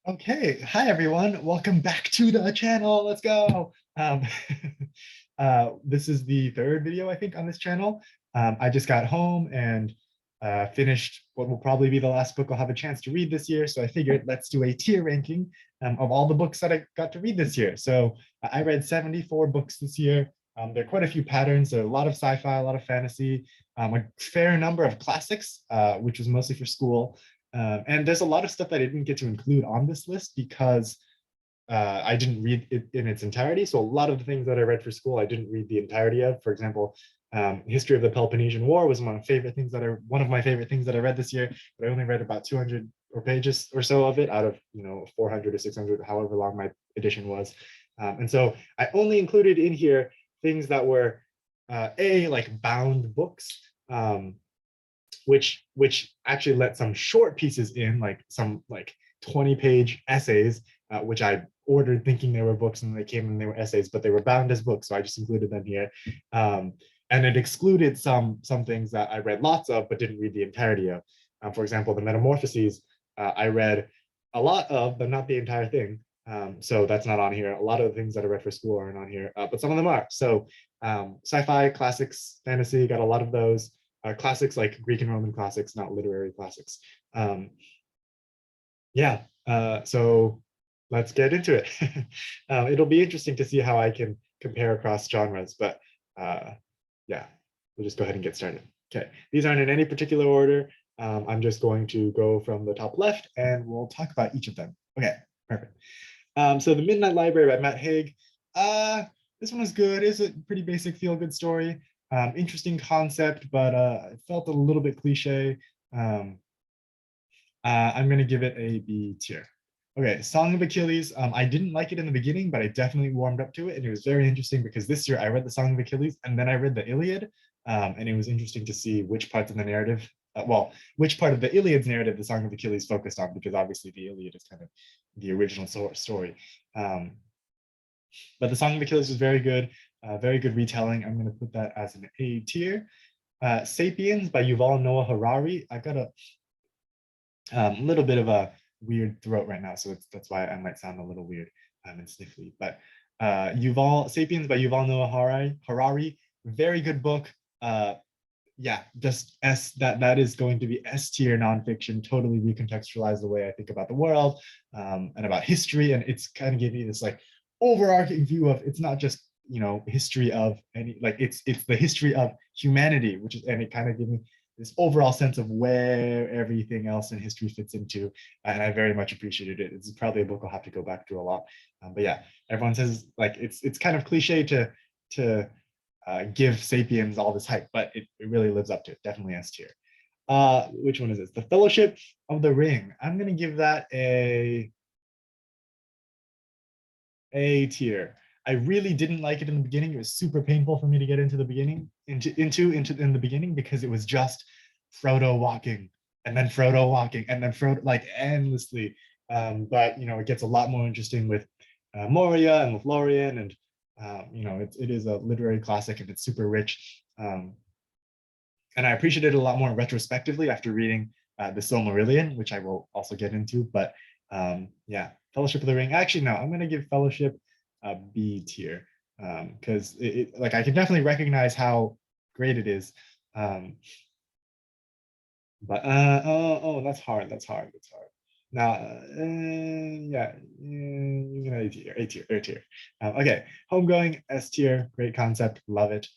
Okay, hi everyone. Welcome back to the channel. Let's go. This is the third video, I think, on this channel. I just got home and finished what will probably be the last book I'll have a chance to read this year. So I figured let's do a tier ranking of all the books that I got to read this year. So I read 74 books this year. There are quite a few patterns. There are a lot of sci-fi, a lot of fantasy, a fair number of classics, which was mostly for school. And there's a lot of stuff that I didn't get to include on this list because I didn't read it in its entirety. So a lot of the things that I read for school, I didn't read the entirety of. For example, History of the Peloponnesian War was one of my favorite things that I read this year, but I only read about 200 or pages or so of it out of 400 or 600, however long my edition was. And so I only included in here things that were like bound books. Which actually let some short pieces in, like some 20-page essays, which I ordered thinking they were books, and they came and they were essays, but they were bound as books, so I just included them here. And it excluded some things that I read lots of but didn't read the entirety of. For example, the Metamorphoses, I read a lot of, but not the entire thing. So that's not on here. A lot of the things that I read for school aren't on here, but some of them are. So sci-fi, classics, fantasy, got a lot of those. Classics like Greek and Roman classics, not literary classics. Yeah, so let's get into it. It'll be interesting to see how I can compare across genres, but yeah, we'll just go ahead and get started. Okay, these aren't in any particular order. I'm just going to go from the top left and we'll talk about each of them. Okay, perfect. So The Midnight Library by Matt Haig. This one was good. It's a pretty basic feel-good story. Interesting concept, but it felt a little bit cliche. I'm going to give it a B tier. Okay, Song of Achilles. I didn't like it in the beginning, but I definitely warmed up to it, and it was very interesting because this year I read the Song of Achilles and then I read the Iliad, and it was interesting to see which parts of the narrative, which part of the Iliad's narrative the Song of Achilles focused on, because obviously the Iliad is kind of the original story. But the Song of Achilles was very good retelling. I'm going to put that as an A tier. Sapiens by Yuval Noah Harari. I've got a little bit of a weird throat right now, so that's why I might sound a little weird and sniffly. But Sapiens by Yuval Noah Harari, very good book. Yeah, just that is going to be S tier nonfiction. Totally recontextualize the way I think about the world and about history, and it's kind of giving me this like overarching view of, it's not just history of any, like it's the history of humanity, which is, and it kind of gives me this overall sense of where everything else in history fits into, and I very much appreciated it. It's probably a book I'll have to go back to a lot. But yeah, everyone says like it's kind of cliche to give Sapiens all this hype, but it really lives up to it. Definitely S tier. Which one is this? The Fellowship of the Ring. I'm gonna give that a tier. I really didn't like it in the beginning. It was super painful for me to get into the beginning, in the beginning, because it was just Frodo walking and then Frodo walking and then Frodo, like endlessly. But it gets a lot more interesting with Moria and with Lorien, and it is a literary classic and it's super rich. And I appreciate it a lot more retrospectively after reading the Silmarillion, which I will also get into. But yeah, Fellowship of the Ring. Actually, no, I'm going to give Fellowship a B tier, because like I can definitely recognize how great it is. But that's hard. That's hard. Now, yeah, you know, A tier. Okay, Homegoing, S tier, great concept, love it.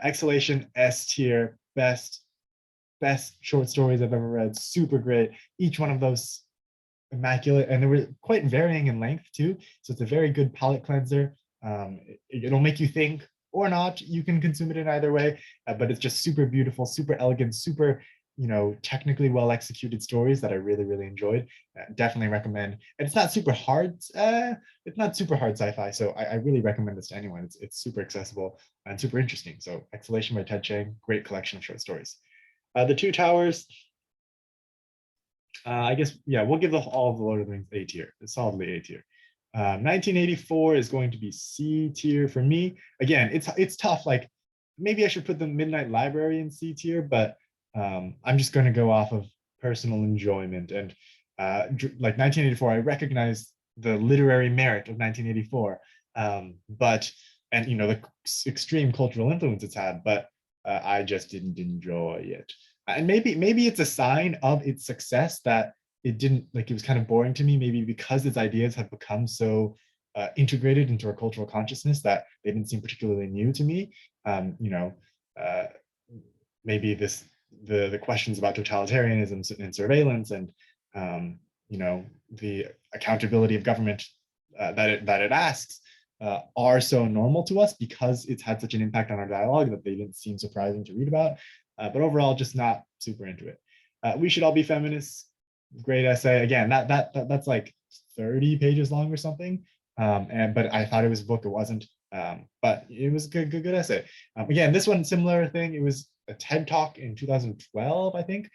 Exhalation, S tier, best short stories I've ever read, super great. Each one of those immaculate, and they were quite varying in length too. So it's a very good palate cleanser. It'll make you think or not. You can consume it in either way, but it's just super beautiful, super elegant, super technically well executed stories that I really enjoyed. Definitely recommend. And it's not super hard. It's not super hard sci-fi, so I really recommend this to anyone. It's super accessible and super interesting. So Exhalation by Ted Chiang, great collection of short stories. The Two Towers. I guess, yeah, we'll give all of the Lord of the Rings A tier. It's solidly A tier. 1984 is going to be C tier for me. Again, it's tough. Like maybe I should put the Midnight Library in C tier, but I'm just going to go off of personal enjoyment. And like 1984, I recognized the literary merit of 1984, but and the extreme cultural influence it's had, but I just didn't enjoy it. And maybe it's a sign of its success that it didn't, like, it was kind of boring to me, maybe because its ideas have become so integrated into our cultural consciousness that they didn't seem particularly new to me. Uh, Maybe the questions about totalitarianism and surveillance and the accountability of government that it asks are so normal to us because it's had such an impact on our dialogue that they didn't seem surprising to read about. But overall, just not super into it. We Should All Be Feminists. Great essay. Again, that's like 30 pages long or something. But I thought it was a book. It wasn't. But it was a good essay. Again, this one, similar thing. It was a TED Talk in 2012, I think.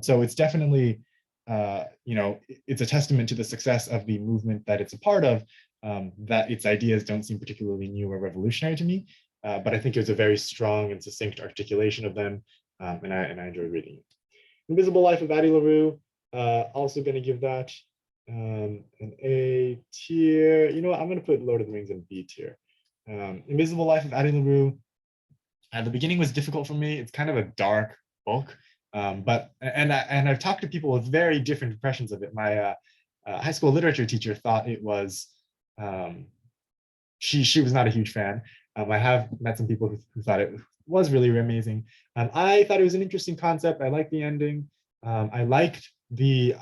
So it's definitely, it's a testament to the success of the movement that it's a part of, that its ideas don't seem particularly new or revolutionary to me. But I think it was a very strong and succinct articulation of them, and I enjoyed reading it. Invisible Life of Addie LaRue, also going to give that an A tier. You know what? I'm going to put Lord of the Rings in B tier. Invisible Life of Addie LaRue. The beginning was difficult for me. It's kind of a dark book, but I've talked to people with very different impressions of it. My high school literature teacher thought it was. She was not a huge fan. I have met some people who thought it was really amazing. I thought it was an interesting concept. I liked the ending. I liked the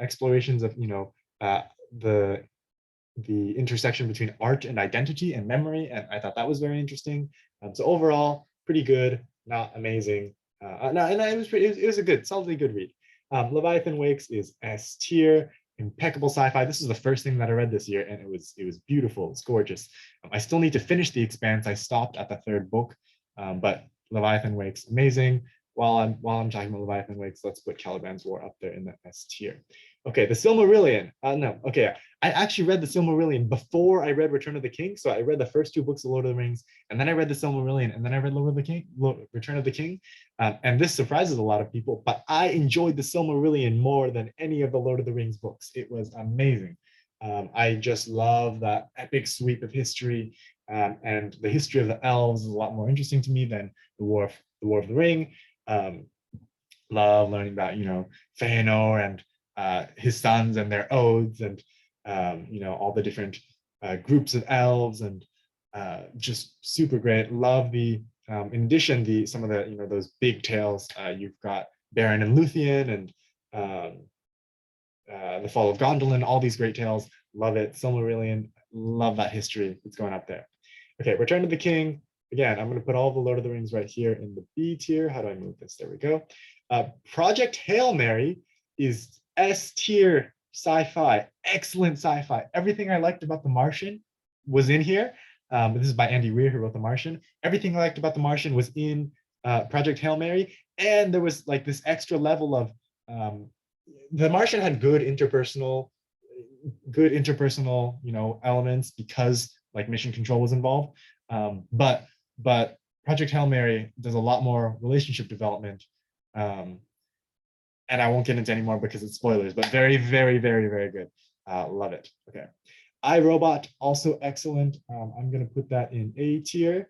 explorations of the intersection between art and identity and memory, and I thought that was very interesting. So overall, pretty good, not amazing. It was a good, solidly good read. Leviathan Wakes is S tier, impeccable sci-fi. This is the first thing that I read this year, and it was beautiful. It's gorgeous. I still need to finish The Expanse. I stopped at the third book, but Leviathan Wakes, amazing. While I'm talking about Leviathan Wakes, let's put Caliban's War up there in the S tier. Okay, the Silmarillion. No, okay. I actually read the Silmarillion before I read Return of the King. So I read the first two books of Lord of the Rings, and then I read the Silmarillion, and then I read Return of the King. And this surprises a lot of people, but I enjoyed the Silmarillion more than any of the Lord of the Rings books. It was amazing. I just love that epic sweep of history, and the history of the elves is a lot more interesting to me than the War of the Ring. Love learning about Feanor and his sons and their oaths, and all the different groups of elves, and just super great. Love the in addition some of the those big tales. You've got Beren and Luthien and the Fall of Gondolin, all these great tales. Love it. Silmarillion, love that history. It's going up there. Okay, Return of the King. Again, I'm going to put all the Lord of the Rings right here in the B tier. How do I move this? There we go. Project Hail Mary is S tier sci-fi, excellent sci-fi. Everything I liked about The Martian was in here. This is by Andy Weir, who wrote The Martian. Everything I liked about The Martian was in Project Hail Mary, and there was like this extra level of The Martian had good interpersonal elements because like mission control was involved. But Project Hail Mary does a lot more relationship development. And I won't get into any more because it's spoilers, but very, very, very, very good. Love it. Okay. I, Robot, also excellent. I'm going to put that in A tier.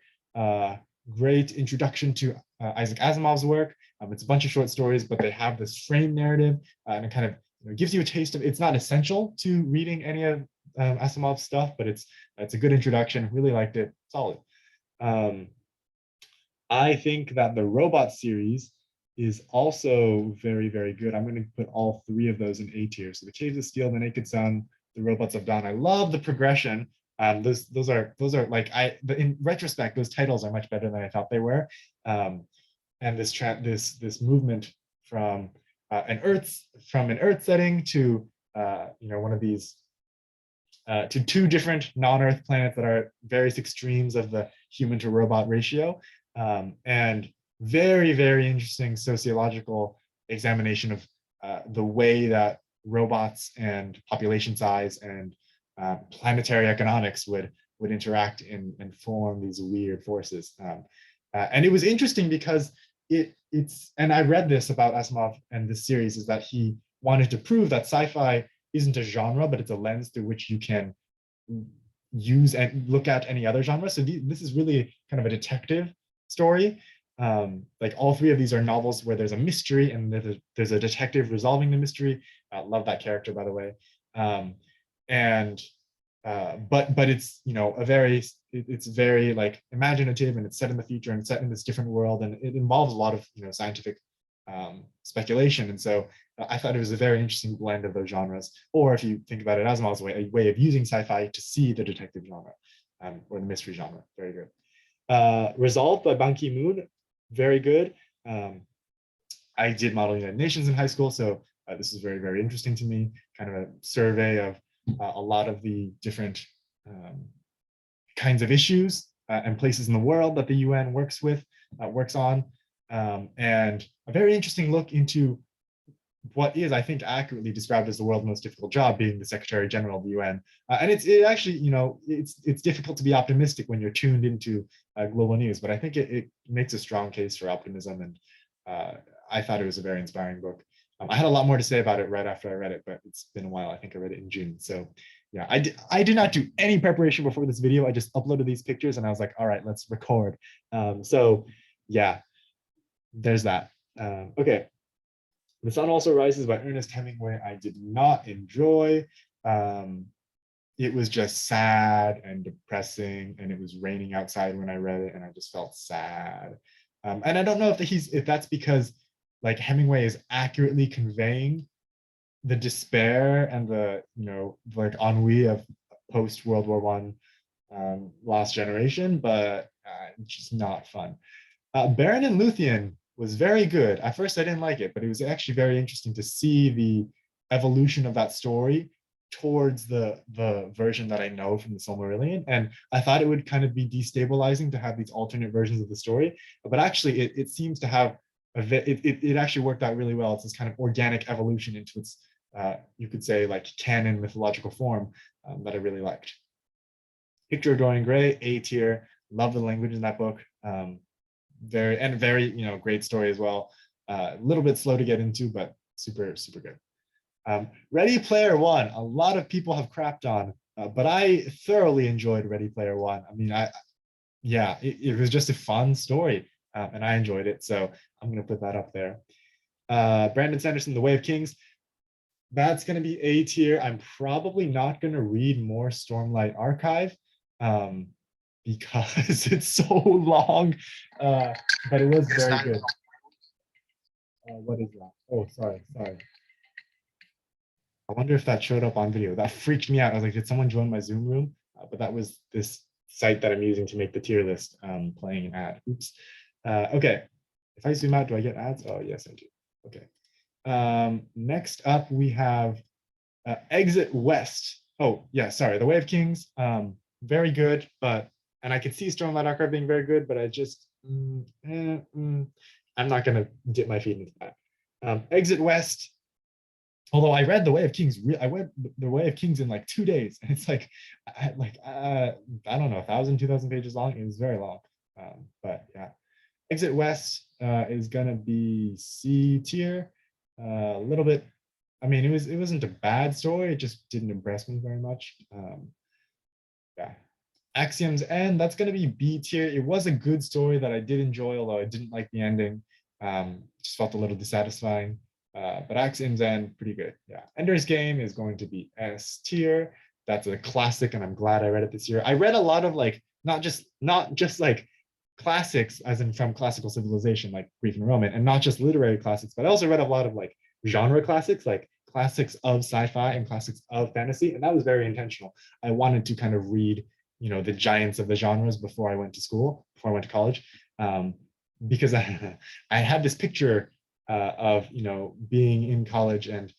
Great introduction to Isaac Asimov's work. It's a bunch of short stories, but they have this frame narrative, and it kind of gives you a taste of. It's not essential to reading any of Asimov's stuff, but it's a good introduction. Really liked it. Solid. I think that the Robot series is also very, very good. I'm going to put all three of those in A tier. So the Caves of Steel, the Naked Sun, the Robots of Dawn. I love the progression. Those are like in retrospect, those titles are much better than I thought they were. And this movement from an Earth setting to one of these to two different non-Earth planets that are various extremes of the human to robot ratio, and very, very interesting sociological examination of the way that robots and population size and planetary economics would interact and form these weird forces. And it was interesting because it's, and I read this about Asimov and this series, is that he wanted to prove that sci-fi isn't a genre, but it's a lens through which you can use and look at any other genre. So this is really kind of a detective story. Like all three of these are novels where there's a mystery and there's a detective resolving the mystery. Love that character, by the way. And but it's, you know, it's very like imaginative, and it's set in the future and it's set in this different world, and it involves a lot of, you know, scientific speculation. And so I thought it was a very interesting blend of those genres. Or if you think about it, Asimov's way, a way of using sci-fi to see the detective genre, or the mystery genre. Very good. Resolved by Ban Ki-moon, very good. I did Model United Nations in high school, so this is very, very interesting to me. Kind of a survey of a lot of the different kinds of issues and places in the world that the UN works on, and a very interesting look into what is, I think, accurately described as the world's most difficult job, being the Secretary General of the UN. And it actually, you know, it's difficult to be optimistic when you're tuned into global news, but I think it makes a strong case for optimism, and I thought it was a very inspiring book. I had a lot more to say about it right after I read it, but it's been a while. I think I read it in June. So yeah, I did not do any preparation before this video. I just uploaded these pictures and I was like, all right, let's record. So yeah, there's that. Okay. The Sun Also Rises by Ernest Hemingway, I did not enjoy. It was just sad and depressing, and it was raining outside when I read it, and I just felt sad. And I don't know if that's because like Hemingway is accurately conveying the despair and the, you know, like ennui of post World War I, Lost Generation, but just not fun. Baron and Luthien was very good. At first, I didn't like it, but it was actually very interesting to see the evolution of that story towards the version that I know from the Silmarillion. And I thought it would kind of be destabilizing to have these alternate versions of the story, but actually it seems to have it actually worked out really well. It's this kind of organic evolution into its you could say like canon mythological form that I really liked. Picture of Dorian Gray, A tier. Love the language in that book. Very, you know, great story as well. A little bit slow to get into, but super, super good. Ready Player One, a lot of people have crapped on, but I thoroughly enjoyed Ready Player One. I mean, it was just a fun story, and I enjoyed it. So I'm going to put that up there. Brandon Sanderson, The Way of Kings. That's going to be A tier. I'm probably not going to read more Stormlight Archive because it's so long, but it was very good. What is that? Oh, sorry. I wonder if that showed up on video. That freaked me out. I was like, did someone join my Zoom room? But that was this site that I'm using to make the tier list playing an ad. Oops. Okay. If I zoom out, do I get ads? Oh, yes, I do. Okay. Next up, we have Exit West. Oh, yeah, sorry. The Way of Kings. Very good, and I could see Stormlight Archive being very good, but I just, I'm not going to dip my feet into that. Exit West. Although I read The Way of Kings, I read The Way of Kings in like 2 days, and it's like, I don't know, 1,000, 2,000 pages long. It was very long, but yeah. Exit West is gonna be C tier. A little bit. I mean, it wasn't a bad story. It just didn't impress me very much. Yeah. Axiom's End, that's gonna be B tier. It was a good story that I did enjoy, although I didn't like the ending. Just felt a little dissatisfying. But Axiom's End, pretty good. Yeah. Ender's Game is going to be S tier. That's a classic, and I'm glad I read it this year. I read a lot of like not just like classics, as in from classical civilization, like Greek and Roman, and not just literary classics, but I also read a lot of like genre classics, like classics of sci-fi and classics of fantasy, and that was very intentional. I wanted to kind of read, you know, the giants of the genres before I went to college, because I had this picture of, you know, being in college and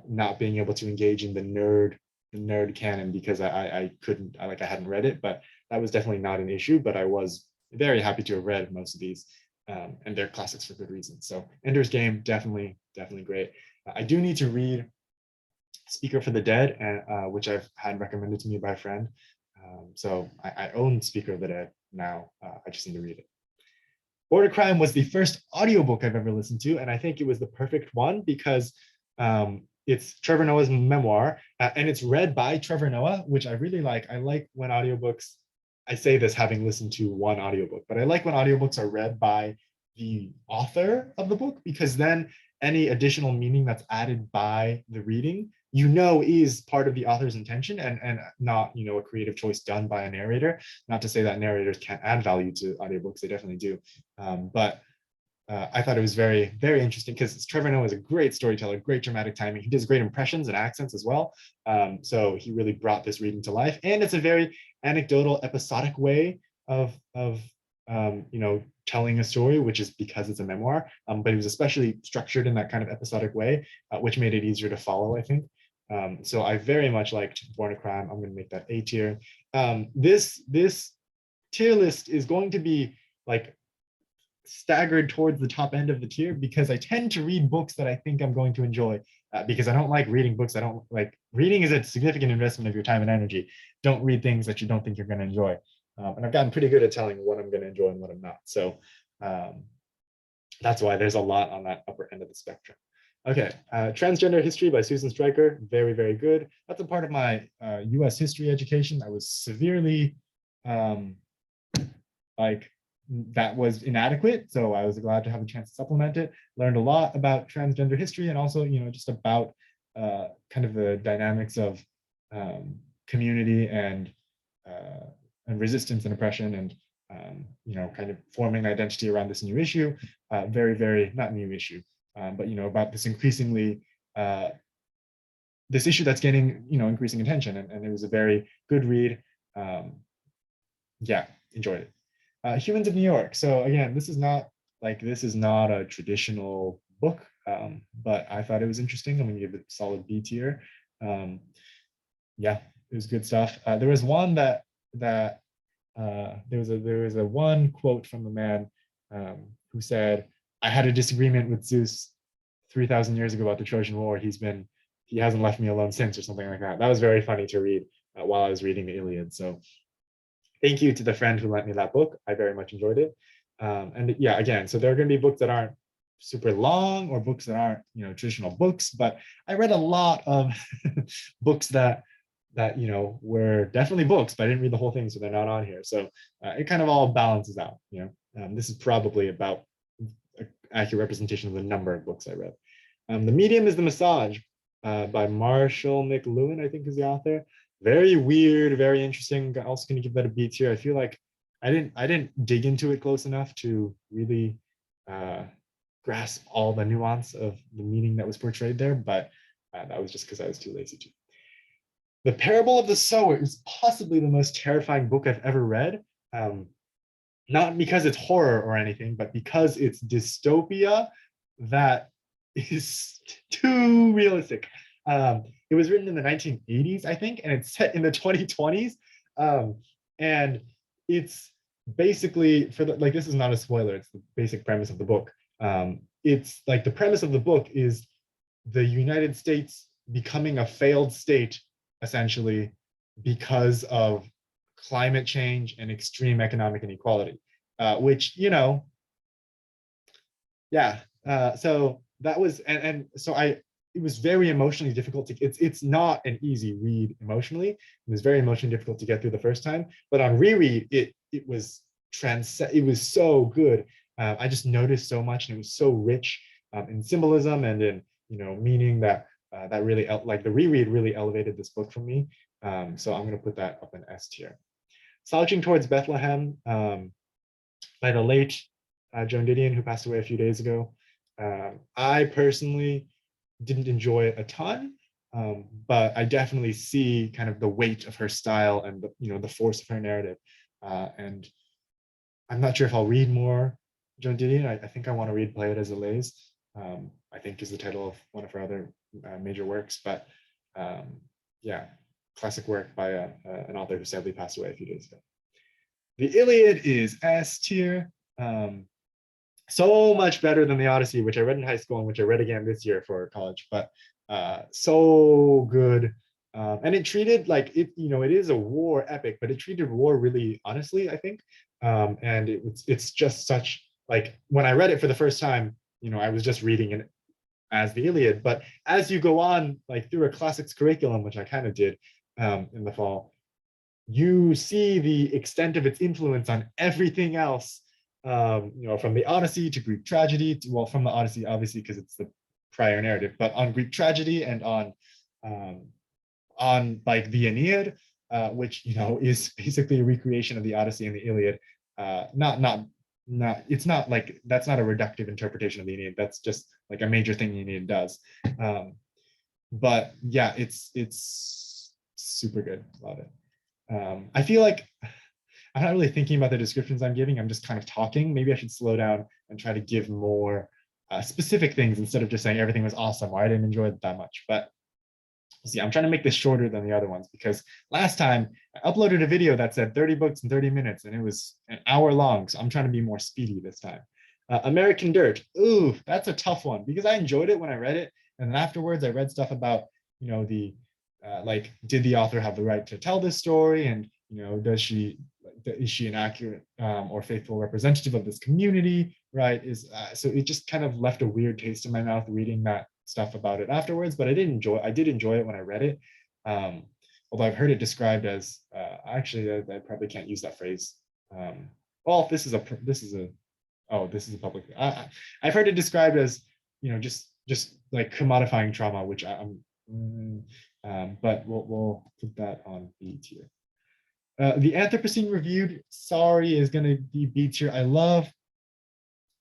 not being able to engage in the nerd canon because I hadn't read it, but that was definitely not an issue. But I was very happy to have read most of these, and they're classics for good reasons. So Ender's Game, definitely great. I do need to read Speaker for the Dead, which I've had recommended to me by a friend. So I own Speaker of the Dead now. I just need to read it. Border Crime was the first audiobook I've ever listened to, and I think it was the perfect one because It's Trevor Noah's memoir, and it's read by Trevor Noah, which I really like. I like when audiobooks, I say this having listened to one audiobook, but I like when audiobooks are read by the author of the book, because then any additional meaning that's added by the reading, is part of the author's intention, and not, a creative choice done by a narrator. Not to say that narrators can't add value to audiobooks, they definitely do. But I thought it was very, very interesting because Trevor Noah is a great storyteller, great dramatic timing. He does great impressions and accents as well. So he really brought this reading to life, and it's a very anecdotal, episodic way of telling a story, which is because it's a memoir. But it was especially structured in that kind of episodic way, which made it easier to follow, I think. So I very much liked Born a Crime. I'm going to make that A tier. This tier list is going to be like staggered towards the top end of the tier because I tend to read books that I think I'm going to enjoy, because I don't like reading books. I don't like reading is a significant investment of your time and energy. Don't read things that you don't think you're going to enjoy. And I've gotten pretty good at telling what I'm going to enjoy and what I'm not. So that's why there's a lot on that upper end of the spectrum. Okay, Transgender History by Susan Stryker, very, very good. That's a part of my US history education. I was severely that was inadequate. So I was glad to have a chance to supplement it. Learned a lot about transgender history, and also, just about kind of the dynamics of community and resistance and oppression, and kind of forming an identity around this new issue. Very, very not new issue, but about this increasingly this issue that's getting increasing attention, and it was a very good read. Yeah, enjoyed it. Humans of New York. So again, this is not a traditional book, but I thought it was interesting. I'm going to give it a solid B tier. Yeah, it was good stuff. There was one there was a one quote from the man who said, "I had a disagreement with Zeus 3,000 years ago about the Trojan War. He hasn't left me alone since," or something like that. That was very funny to read while I was reading the Iliad. So thank you to the friend who lent me that book. I very much enjoyed it. And yeah, again, so there are going to be books that aren't super long or books that aren't, traditional books, but I read a lot of books that were definitely books, but I didn't read the whole thing, so they're not on here. So it kind of all balances out. This is probably about an accurate representation of the number of books I read. The Medium is the Massage by Marshall McLuhan, I think is the author. Very weird, very interesting. Also going to give that a B tier. I feel like I didn't dig into it close enough to really grasp all the nuance of the meaning that was portrayed there, but that was just because I was too lazy to. The Parable of the Sower is possibly the most terrifying book I've ever read. Not because it's horror or anything, but because it's dystopia that is too realistic. It was written in the 1980s, I think, and it's set in the 2020s. And it's basically, this is not a spoiler, it's the basic premise of the book. It's like the premise of the book is the United States becoming a failed state, essentially, because of climate change and extreme economic inequality, which, yeah. So that was, it was very emotionally difficult it's not an easy read emotionally. It was very emotionally difficult to get through the first time, but on reread, it was so good. I just noticed so much, and it was so rich in symbolism and in meaning that really the reread really elevated this book for me. So I'm going to put that up in S tier. Slouching Towards Bethlehem by the late Joan Didion, who passed away a few days ago. I personally didn't enjoy it a ton, but I definitely see kind of the weight of her style and the force of her narrative. And I'm not sure if I'll read more Joan Didion. I think I want to read Play It As It Lays, I think is the title of one of her other major works. But yeah, classic work by an author who sadly passed away a few days ago. The Iliad is S tier. So much better than the Odyssey, which I read in high school and which I read again this year for college, but so good. And it treated it is a war epic, but it treated war really honestly, I think. And it's just such, when I read it for the first time, I was just reading it as the Iliad. But as you go on, like through a classics curriculum, which I kind of did in the fall, you see the extent of its influence on everything else. From the Odyssey to Greek tragedy, well, from the Odyssey, obviously, because it's the prior narrative, but on Greek tragedy and on like the Aeneid, which is basically a recreation of the Odyssey and the Iliad. It's not like, that's not a reductive interpretation of the Aeneid. That's just like a major thing the Aeneid does. But yeah, it's super good. Love it. I feel like I'm not really thinking about the descriptions I'm giving. I'm just kind of talking. Maybe I should slow down and try to give more specific things instead of just saying everything was awesome or I didn't enjoy it that much. But see, I'm trying to make this shorter than the other ones because last time I uploaded a video that said 30 books in 30 minutes and it was an hour long. So I'm trying to be more speedy this time. American Dirt. Ooh, that's a tough one because I enjoyed it when I read it. And then afterwards I read stuff about, like, did the author have the right to tell this story? And, is she an accurate or faithful representative of this community, right? So it just kind of left a weird taste in my mouth reading that stuff about it afterwards, but I did enjoy it when I read it. Although I've heard it described as, actually, I probably can't use that phrase. Well, this is a public, I've heard it described as, just like commodifying trauma, which but we'll put that on B tier. The Anthropocene Reviewed, sorry, is going to be B tier. I love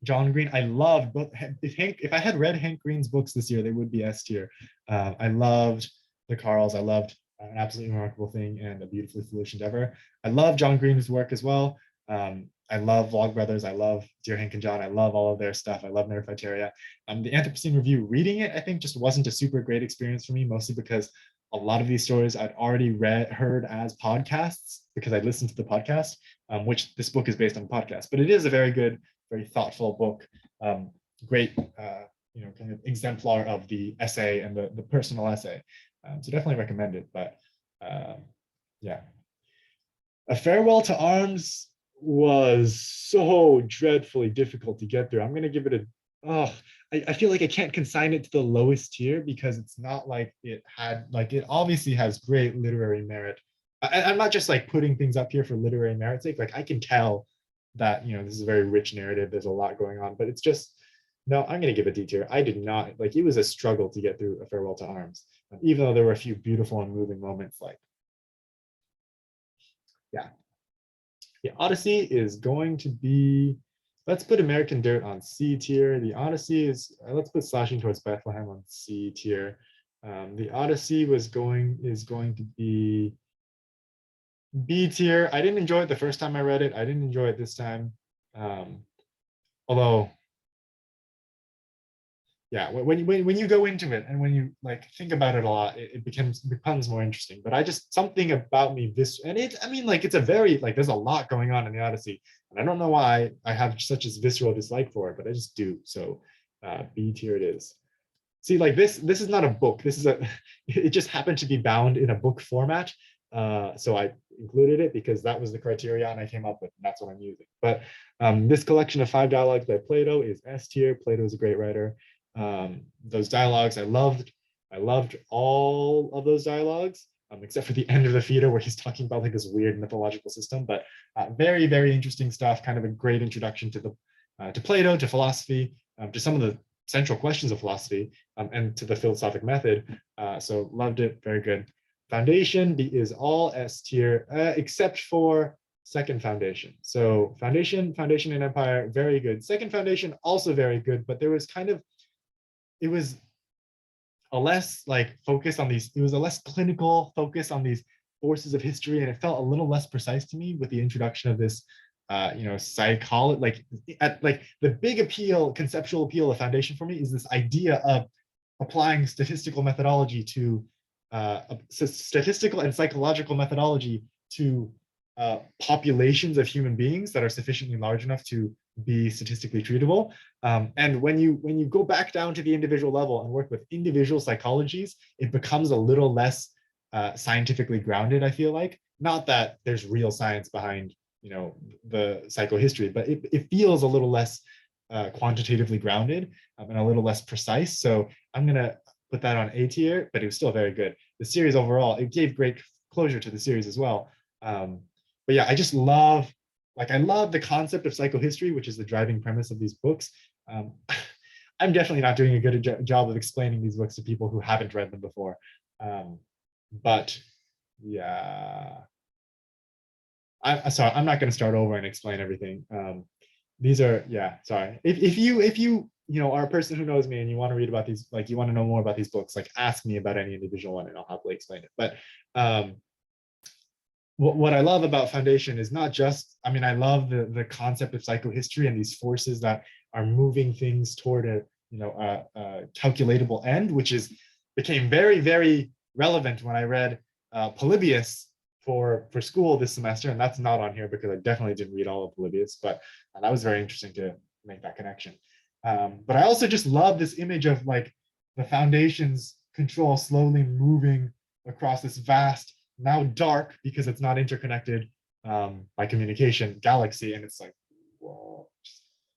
John Green. I loved both. If I had read Hank Green's books this year, they would be S tier. I loved The Carls. I loved An Absolutely Remarkable Thing and A Beautifully Foolish Endeavor. I love John Green's work as well. I love Vlogbrothers. I love Dear Hank and John. I love all of their stuff. I love Nerfiteria. The Anthropocene Review, reading it, I think just wasn't a super great experience for me, mostly because a lot of these stories I'd already heard as podcasts because I listened to the podcast, which this book is based on podcast. But it is a very good, very thoughtful book. Great, kind of exemplar of the essay and the personal essay. So definitely recommend it. But yeah, A Farewell to Arms was so dreadfully difficult to get through. I'm going to give it I feel like I can't consign it to the lowest tier because it's not like it obviously has great literary merit. I'm not just like putting things up here for literary merit's sake. Like I can tell that, this is a very rich narrative. There's a lot going on, but it's just, no, I'm going to give it D tier. I did not, like, it was a struggle to get through A Farewell to Arms, even though there were a few beautiful and moving moments. Like, yeah. The Odyssey is going to be, let's put American Dirt on C tier. The Odyssey is, let's put Slashing Towards Bethlehem on C tier. The Odyssey is going to be B tier. I didn't enjoy it the first time I read it. I didn't enjoy it this time. Although, yeah, when you go into it and when you like think about it a lot, it becomes more interesting. But I just, something about me it's a very, like, there's a lot going on in the Odyssey, and I don't know why I have such a visceral dislike for it, but I just do. So B tier it is. See, like this is not a book. This is it just happened to be bound in a book format. So I included it because that was the criterion I came up with, and that's what I'm using. But this collection of 5 dialogues by Plato is S tier. Plato is a great writer. Those dialogues, I loved all of those dialogues, except for the end of the Phaedo where he's talking about like this weird mythological system. But very, very interesting stuff. Kind of a great introduction to Plato, to philosophy, to some of the central questions of philosophy, and to the philosophic method. So loved it. Very good. Foundation is all S tier, except for Second Foundation. So Foundation and Empire, very good. Second Foundation, also very good, but there was it was a less like focus on these, it was a less clinical focus on these forces of history, and it felt a little less precise to me with the introduction of this psychology. Like the big appeal, conceptual appeal of Foundation for me is this idea of applying statistical methodology to statistical and psychological methodology to populations of human beings that are sufficiently large enough to be statistically treatable. And when you go back down to the individual level and work with individual psychologies, it becomes a little less scientifically grounded, I feel like. Not that there's real science behind the psychohistory, but it feels a little less quantitatively grounded and a little less precise. So I'm gonna put that on A tier, but it was still very good. The series overall, it gave great closure to the series as well. But yeah, I just love, like, I love the concept of psychohistory, which is the driving premise of these books. Um, I'm definitely not doing a good job of explaining these books to people who haven't read them before. But yeah, sorry, I'm not going to start over and explain everything. These are, yeah, sorry. If you know, are a person who knows me and you want to read about these, like you want to know more about these books, like ask me about any individual one and I'll happily explain it. But what I love about Foundation is not just, I mean, I love the concept of psychohistory and these forces that are moving things toward a, you know, a calculatable end, which became very, very relevant when I read Polybius for school this semester. And that's not on here because I definitely didn't read all of Polybius, but that was very interesting to make that connection. But I also just love this image of like the Foundation's control slowly moving across this vast, now dark because it's not interconnected by communication galaxy, and it's like, whoa,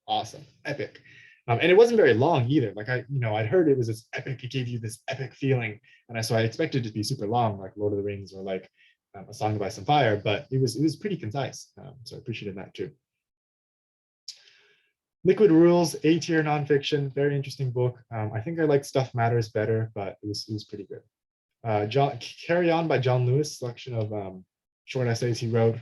awesome, epic. And it wasn't very long either. Like I'd heard it was this epic, it gave you this epic feeling, and so I expected it to be super long, like Lord of the Rings or like A Song of Ice and Fire, but it was pretty concise. So I appreciated that too. Liquid Rules, A tier nonfiction, very interesting book. I think I liked Stuff Matters better, but it was pretty good. Carry On by John Lewis, selection of short essays he wrote.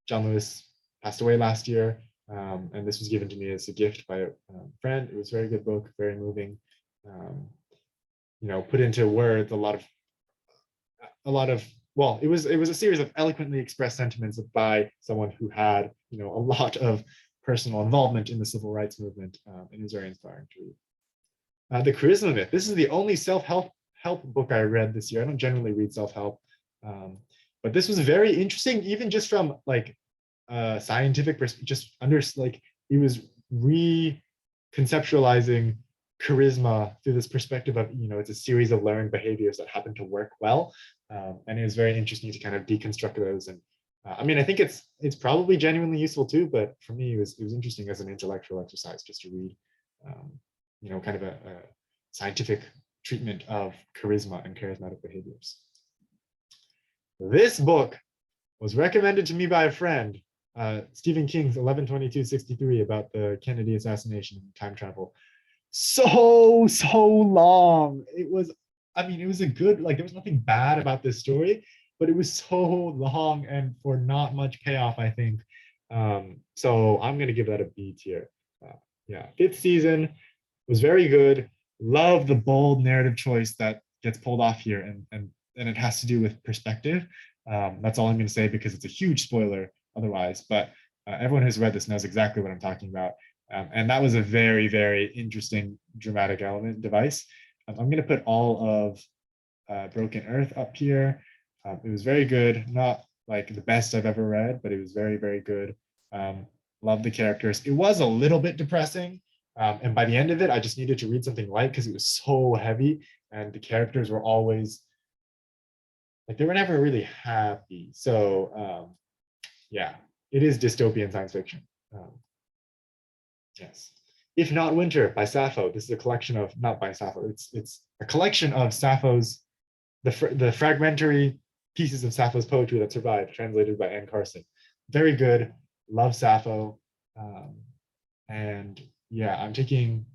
John Lewis passed away last year, and this was given to me as a gift by a friend. It was a very good book, very moving. You know, put into words a lot of well, it was a series of eloquently expressed sentiments by someone who had, you know, a lot of personal involvement in the civil rights movement, and it was very inspiring to read. The Charisma Myth. This is the only self-help book I read this year. I don't generally read self-help, but this was very interesting, even just from like scientific perspective. Just like it was reconceptualizing charisma through this perspective of, you know, it's a series of learned behaviors that happen to work well, and it was very interesting to kind of deconstruct those. And I mean, I think it's probably genuinely useful too, but for me, it was interesting as an intellectual exercise just to read, you know, kind of a scientific treatment of charisma and charismatic behaviors. This book was recommended to me by a friend, Stephen King's 11/22/63 about the Kennedy assassination and time travel. So long. It was, I mean, it was a good, like, there was nothing bad about this story, but it was so long and for not much payoff, I think. So I'm going to give that a B tier. Yeah, 5th season was very good. Love the bold narrative choice that gets pulled off here, and it has to do with perspective. That's all I'm going to say because it's a huge spoiler otherwise, but everyone who's read this knows exactly what I'm talking about. And that was a very, very interesting dramatic element device. I'm going to put all of Broken Earth up here. It was very good, not like the best I've ever read, but it was very, very good. Love the characters. It was a little bit depressing. And by the end of it, I just needed to read something light because it was so heavy, and the characters were always like, they were never really happy. So yeah, it is dystopian science fiction. Yes. If Not Winter by Sappho. This is a collection of, not by Sappho, it's a collection of Sappho's, the fragmentary pieces of Sappho's poetry that survived, translated by Anne Carson. Very good. Love Sappho. And yeah, I'm taking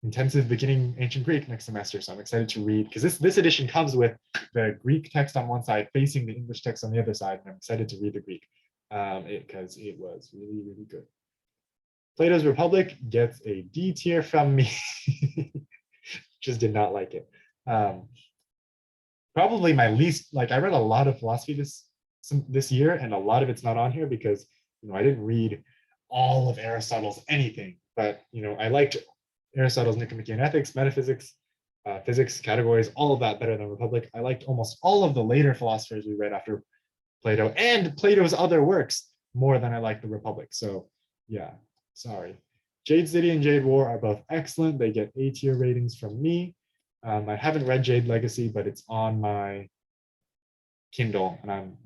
intensive beginning ancient Greek next semester, so I'm excited to read, because this edition comes with the Greek text on one side facing the English text on the other side, and I'm excited to read the Greek because it was really, really good. Plato's Republic gets a D tier from me. Just did not like it. Probably my least, like, I read a lot of philosophy this year, and a lot of it's not on here because, you know, I didn't read all of Aristotle's anything, but, you know, I liked Aristotle's Nicomachean Ethics, Metaphysics, Physics, Categories, all of that better than Republic. I liked almost all of the later philosophers we read after Plato and Plato's other works more than I liked the Republic. So yeah, sorry. Jade City and Jade War are both excellent. They get A tier ratings from me. I haven't read Jade Legacy, but it's on my Kindle, and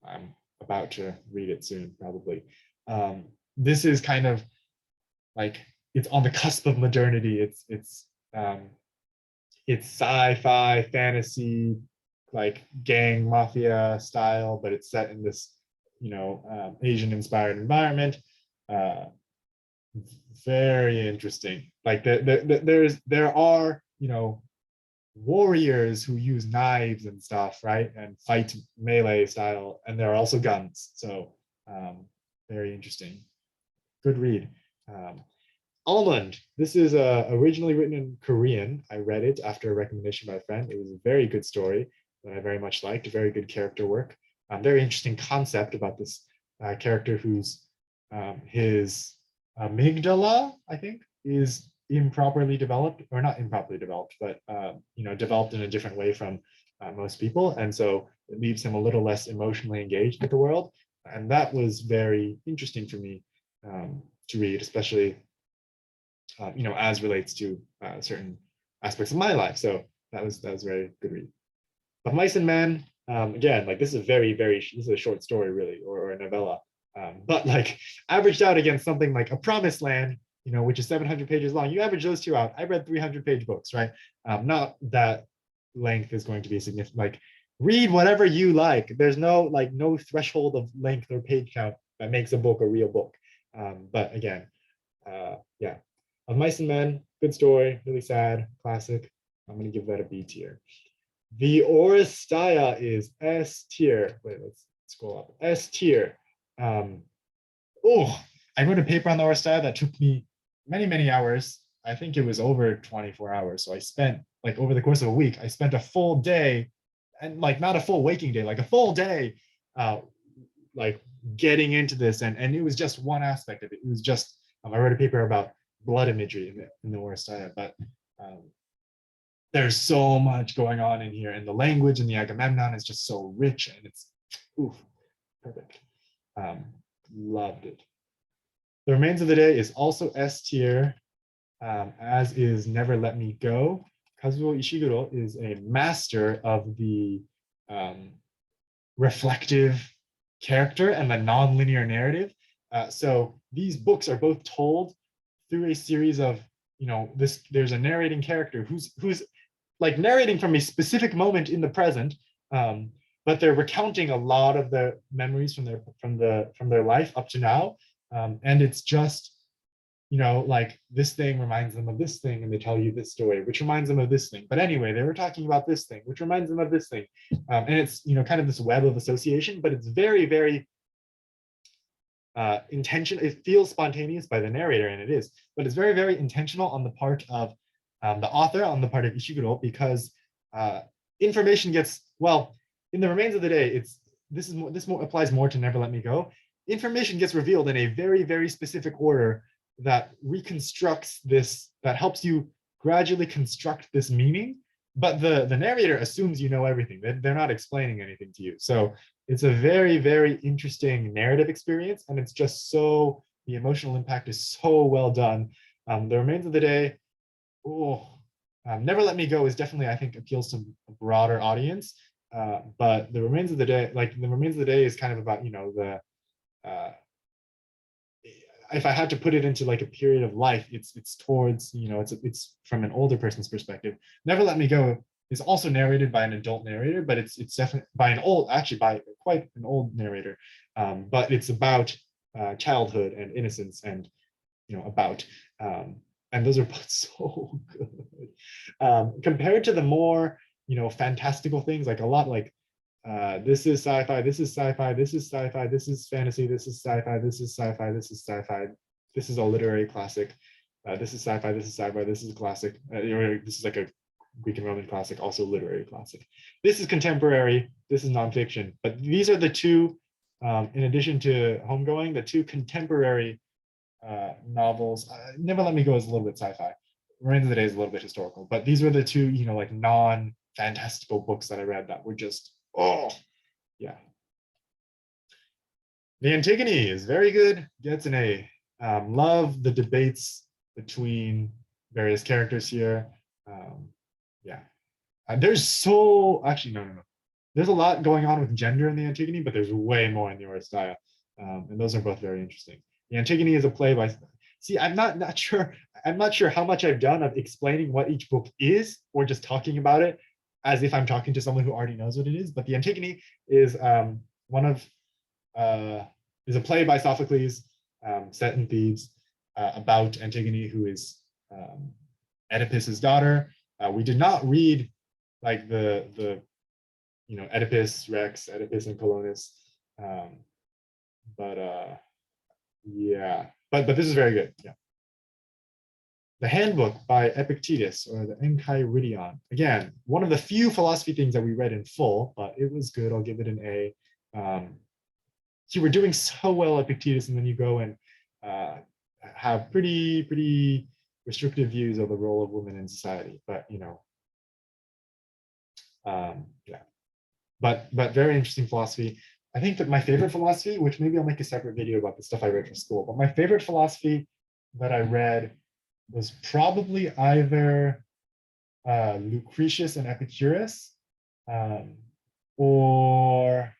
I'm about to read it soon, probably. This is kind of like it's on the cusp of modernity. It's sci-fi, fantasy, like gang mafia style, but it's set in this, Asian-inspired environment. Uh, Very interesting. Like there are, warriors who use knives and stuff, right? And fight melee style, and there are also guns. So very interesting. Good read. Almond. This is originally written in Korean. I read it after a recommendation by a friend. It was a very good story that I very much liked. Very good character work. Very interesting concept about this character whose his amygdala, I think, is improperly developed, or not improperly developed, but developed in a different way from most people, and so it leaves him a little less emotionally engaged with the world. And that was very interesting for me to read, especially as relates to certain aspects of my life. So that was a very good read. Of Mice and Men, again, like this is this is a short story really, or a novella, but like averaged out against something like A Promised Land, which is 700 pages long. You average those two out. I read 300-page books, right? Not that length is going to be significant. Like read whatever you like. There's no threshold of length or page count that makes a book a real book. But again, yeah. Of Mice and Men, good story, really sad, classic. I'm going to give that a B tier. The Oresteia is S tier. Wait, let's scroll up. S tier. I wrote a paper on the Oresteia that took me many, many hours. I think it was over 24 hours. So I spent, like, over the course of a week, I spent a full day, and like not a full waking day, like a full day, like getting into this. And it was just one aspect of it. It was just, I wrote a paper about blood imagery in the Oresteia, but there's so much going on in here, and the language and the Agamemnon is just so rich, and it's perfect. Loved it. The Remains of the Day is also S tier, as is Never Let Me Go. Kazuo Ishiguro is a master of the reflective character and the non-linear narrative. So these books are both told through a series of, there's a narrating character who's like narrating from a specific moment in the present, but they're recounting a lot of the memories from their life up to now, and it's just, like this thing reminds them of this thing, and they tell you this story, which reminds them of this thing. But anyway, they were talking about this thing, which reminds them of this thing, and it's kind of this web of association, but it's very, very intention. It feels spontaneous by the narrator, and it is, but it's very, very intentional on the part of the author, on the part of Ishiguro, because information gets, well, in The Remains of the Day, this applies more to Never Let Me Go. Information gets revealed in a very, very specific order that reconstructs this, that helps you gradually construct this meaning, but the narrator assumes you know everything. They're not explaining anything to you. So it's a very, very interesting narrative experience, and it's just so, the emotional impact is so well done. The Remains of the Day, Never Let Me Go is definitely, I think, appeals to a broader audience, but The Remains of the Day, is kind of about, if I had to put it into like a period of life, it's towards, it's from an older person's perspective. Never Let Me Go is also narrated by an adult narrator, but it's definitely by quite an old narrator, but it's about childhood and innocence, and and those are both so good. Compared to the more fantastical things, like a lot like this is sci-fi, this is sci-fi, this is sci-fi, this is fantasy, this is sci-fi, this is sci-fi, this is sci-fi, this is a literary classic, this is sci-fi, this is sci-fi, this is a classic, this is like a Greek and Roman classic, also literary classic. This is contemporary, this is nonfiction. But these are the two, in addition to Homegoing, the two contemporary novels. Never Let Me Go is a little bit sci-fi. Remains of the Day is a little bit historical. But these were the two, like non-fantastical books that I read that were just, yeah. The Antigone is very good, gets an A. Love the debates between various characters here. Yeah. There's there's a lot going on with gender in the Antigone, but there's way more in the Oresteia. And those are both very interesting. The Antigone is a play by see, I'm not sure. I'm not sure how much I've done of explaining what each book is, or just talking about it as if I'm talking to someone who already knows what it is. But the Antigone is one of is a play by Sophocles set in Thebes about Antigone, who is Oedipus's daughter. We did not read like the Oedipus Rex, Oedipus and Colonus, but yeah, but this is very good. Yeah. The Handbook by Epictetus, or the Enchiridion. Again, one of the few philosophy things that we read in full, but it was good. I'll give it an A. You were doing so well, Epictetus, and then you go and have pretty restrictive views of the role of women in society. But yeah, but very interesting philosophy. I think that my favorite philosophy, which maybe I'll make a separate video about the stuff I read for school, but my favorite philosophy that I read was probably either Lucretius and Epicurus, or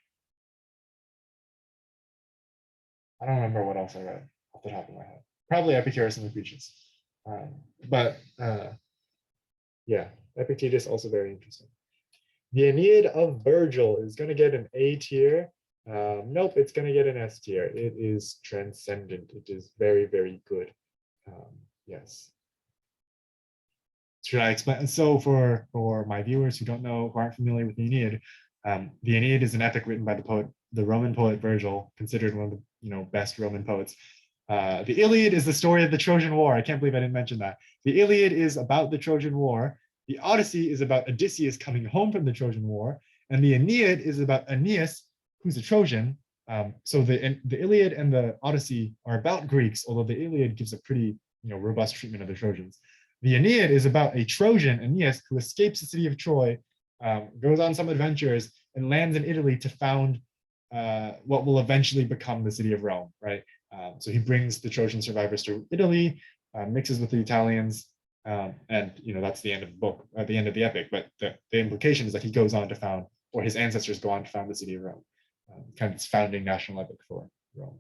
I don't remember what else I read off the top of my head. Probably Epicurus and Lucretius. But yeah, Epictetus also very interesting. The Aeneid of Virgil is going to get an A tier. Nope, it's going to get an S tier. It is transcendent. It is very, very good. Yes. Should I explain? So for my viewers who don't know, who aren't familiar with the Aeneid, the Aeneid is an epic written by the Roman poet Virgil, considered one of the best Roman poets. The Iliad is the story of the Trojan War. I can't believe I didn't mention that. The Iliad is about the Trojan War. The Odyssey is about Odysseus coming home from the Trojan War, and the Aeneid is about Aeneas, who's a Trojan. So the Iliad and the Odyssey are about Greeks, although the Iliad gives a pretty robust treatment of the Trojans. The Aeneid is about a Trojan, Aeneas, who escapes the city of Troy, goes on some adventures, and lands in Italy to found what will eventually become the city of Rome, right? So he brings the Trojan survivors to Italy, mixes with the Italians, and that's the end of the book, at the end of the epic. But the implication is that he goes on to found, or his ancestors go on to found the city of Rome, kind of its founding national epic for Rome.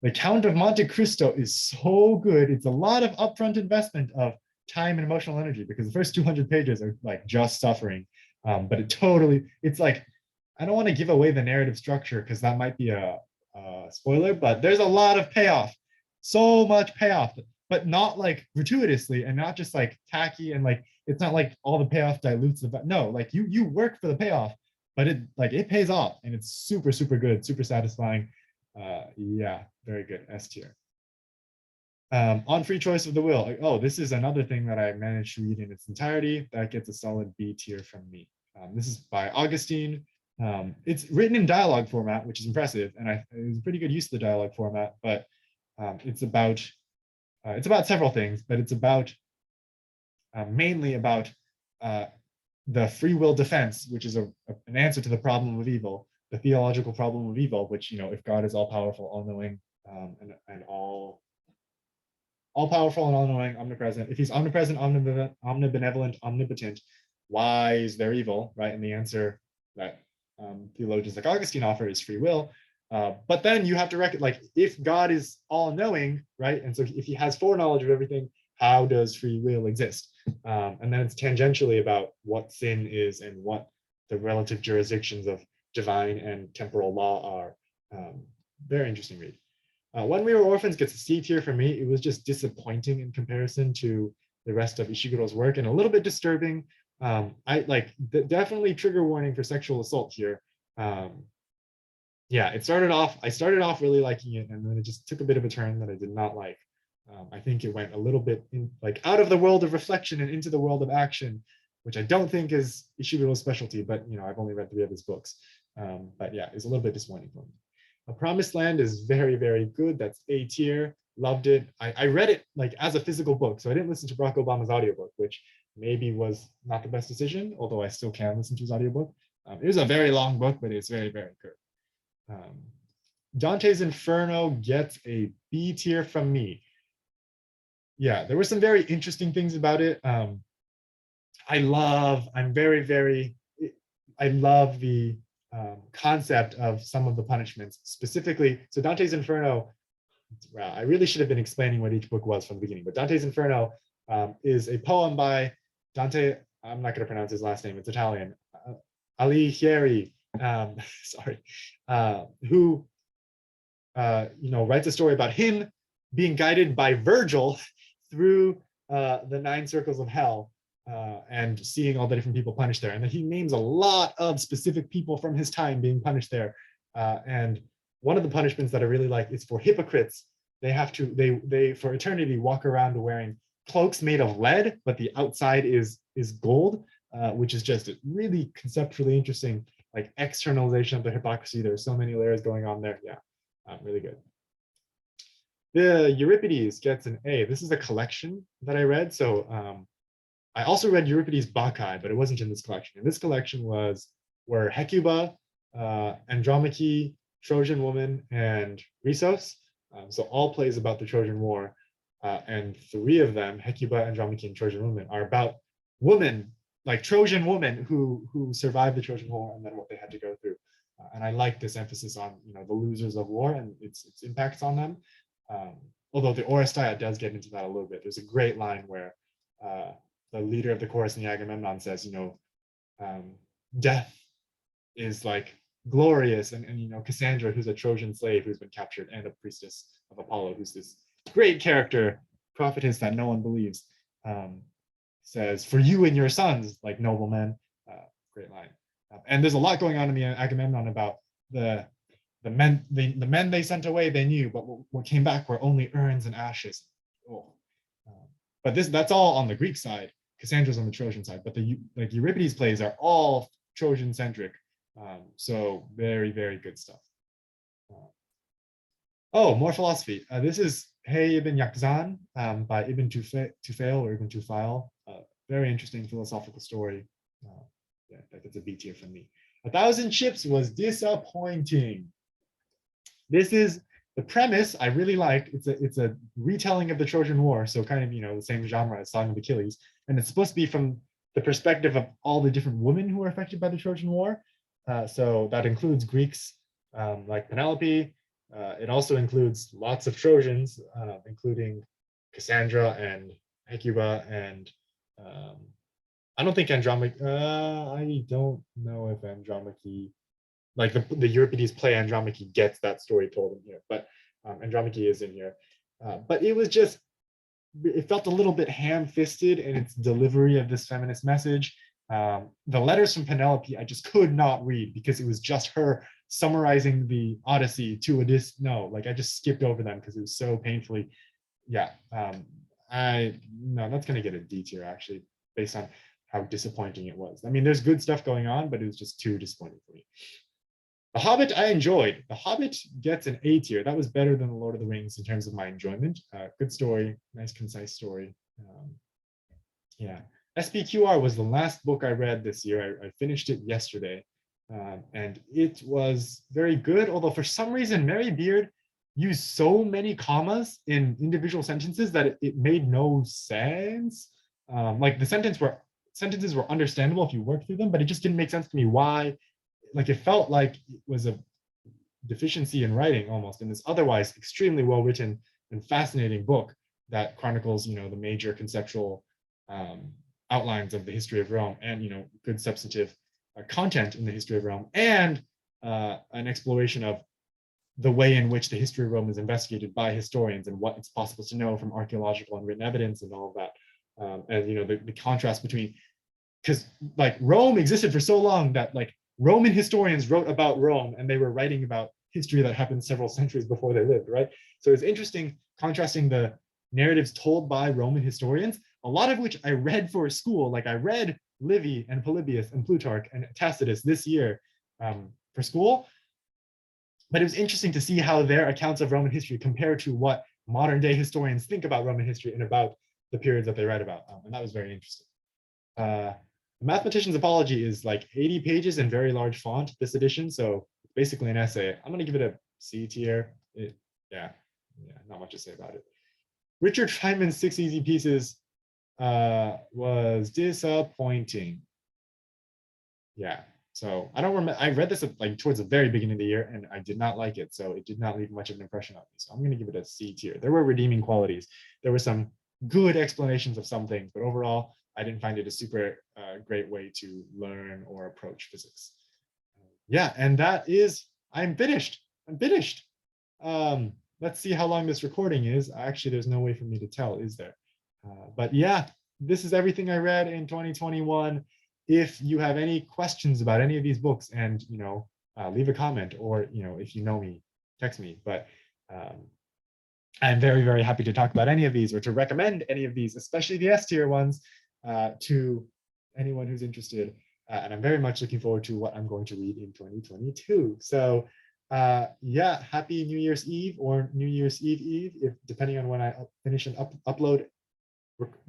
The Count of Monte Cristo is so good. It's a lot of upfront investment of time and emotional energy, because the first 200 pages are like just suffering. But it's like, I don't want to give away the narrative structure because that might be a spoiler, but there's a lot of payoff, so much payoff, but not like gratuitously and not just like tacky, and like it's not like all the payoff dilutes the, no, like you work for the payoff, but it pays off, and it's super, super good, super satisfying. Yeah, very good, S tier. On Free Choice of the Will. Oh, this is another thing that I managed to read in its entirety. That gets a solid B tier from me. This is by Augustine. It's written in dialogue format, which is impressive, and it was a pretty good use of the dialogue format. But it's about several things, but it's about mainly about the free will defense, which is an answer to the problem of evil, the theological problem of evil, which if God is all powerful, all knowing, and all powerful and all knowing, omnipresent. If he's omnipresent, omnibenevolent, omnipotent, why is there evil, right? And the answer that theologians like Augustine offer is free will. But then you have to reckon, like, if God is all knowing, right? And so if he has foreknowledge of everything, how does free will exist? And then it's tangentially about what sin is and what the relative jurisdictions of divine and temporal law are. Very interesting read. When We Were Orphans gets a C tier for me. It was just disappointing in comparison to the rest of Ishiguro's work, and a little bit disturbing. Definitely trigger warning for sexual assault here. Yeah, I started off really liking it, and then it just took a bit of a turn that I did not like. I think it went a little bit out of the world of reflection and into the world of action, which I don't think is Ishiguro's specialty, but I've only read 3 of his books. But yeah, it's a little bit disappointing for me. A Promised Land is very, very good. That's A tier. Loved it. I read it as a physical book, so I didn't listen to Barack Obama's audiobook, which maybe was not the best decision, although I still can listen to his audiobook. It was a very long book, but it's very, very good. Dante's Inferno gets a B tier from me. Yeah, there were some very interesting things about it. I love the concept of some of the punishments, specifically. So Dante's Inferno, Wow, I really should have been explaining what each book was from the beginning, but Dante's Inferno is a poem by Dante. I'm not going to pronounce his last name. It's Italian. Alighieri, sorry, who writes a story about him being guided by Virgil through the 9 circles of hell and seeing all the different people punished there. And then he names a lot of specific people from his time being punished there. And one of the punishments that I really like is for hypocrites. They have to, they for eternity walk around wearing cloaks made of lead, but the outside is gold, which is just a really conceptually interesting, like, externalization of the hypocrisy. There's so many layers going on there. Yeah, really good. The Euripides gets an A. This is a collection that I read. So I also read Euripides Bacchae, but it wasn't in this collection. And this collection were Hecuba, Andromache, Trojan Woman, and Rhesos. So all plays about the Trojan War. And 3 of them, Hecuba, Andromache, and Trojan Woman, are about women, like Trojan women who survived the Trojan War and then what they had to go through. And I like this emphasis on the losers of war and its impacts on them. Although the Oresteia does get into that a little bit. There's a great line where the leader of the chorus in the Agamemnon says, death is like glorious, and Cassandra, who's a Trojan slave who's been captured, and a priestess of Apollo, who's this great character, prophetess that no one believes, says, "For you and your sons, like noblemen." Great line. And there's a lot going on in the Agamemnon about the men they sent away they knew, but what came back were only urns and ashes. Oh. But that's all on the Greek side. Cassandra's on the Trojan side, but the Euripides plays are all Trojan centric. So very, very good stuff. More philosophy. This is Hey Ibn Yaqzan by Ibn Tufail or Ibn Tufail. Very interesting philosophical story. Yeah, that gets a B tier from me. 1,000 Ships was disappointing. This is the premise I really liked. It's a retelling of the Trojan War, so kind of the same genre as Song of Achilles, and it's supposed to be from the perspective of all the different women who were affected by the Trojan War. So that includes Greeks like Penelope. It also includes lots of Trojans, including Cassandra and Hecuba and I don't think Andromache. I don't know if Andromache, like the Euripides play Andromache, gets that story told in here, but Andromache is in here. But it felt a little bit ham-fisted in its delivery of this feminist message. The letters from Penelope I just could not read because it was just her summarizing the Odyssey to Odysseus. No, I just skipped over them because it was so painfully. Yeah, that's gonna get a D tier actually, based on how disappointing it was. I mean, there's good stuff going on, but it was just too disappointing for me. The Hobbit I enjoyed. The Hobbit gets an A tier. That was better than The Lord of the Rings in terms of my enjoyment. Good story, nice concise story. Yeah, SPQR was the last book I read this year. I finished it yesterday, and it was very good. Although for some reason Mary Beard used so many commas in individual sentences that it made no sense. Like the sentences were understandable if you worked through them, but it just didn't make sense to me why. It felt like it was a deficiency in writing almost in this otherwise extremely well written and fascinating book that chronicles, the major conceptual outlines of the history of Rome and, good substantive content in the history of Rome and an exploration of the way in which the history of Rome is investigated by historians and what it's possible to know from archaeological and written evidence and all of that. And the contrast between, because Rome existed for so long that Roman historians wrote about Rome and they were writing about history that happened several centuries before they lived, right? So it's interesting contrasting the narratives told by Roman historians, a lot of which I read for school. I read Livy and Polybius and Plutarch and Tacitus this year for school. But it was interesting to see how their accounts of Roman history compare to what modern day historians think about Roman history and about the periods that they write about. And that was very interesting. The Mathematician's Apology is 80 pages in very large font this edition, so it's basically an essay. I'm going to give it a C tier. Yeah, not much to say about it. Richard Feynman's 6 Easy Pieces was disappointing. Yeah, So I don't remember. I read this like towards the very beginning of the year, and I did not like it. So it did not leave much of an impression on me. So I'm going to give it a C tier. There were redeeming qualities. There were some good explanations of some things, but overall, I didn't find it a super great way to learn or approach physics. Yeah, and that is, I'm finished. I'm finished. Let's see how long this recording is. Actually, there's no way for me to tell, is there? But yeah, this is everything I read in 2021. If you have any questions about any of these books, and leave a comment, or if you know me, text me. But I'm very, very happy to talk about any of these, or to recommend any of these, especially the S tier ones, to anyone who's interested. And I'm very much looking forward to what I'm going to read in 2022. So yeah, happy New Year's Eve, or New Year's Eve, if depending on when I finish and upload,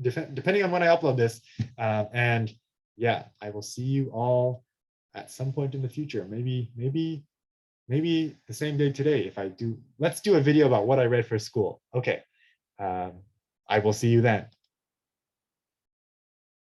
depending on when I upload this. And yeah, I will see you all at some point in the future. Maybe the same day today. If I do, let's do a video about what I read for school. Okay. I will see you then.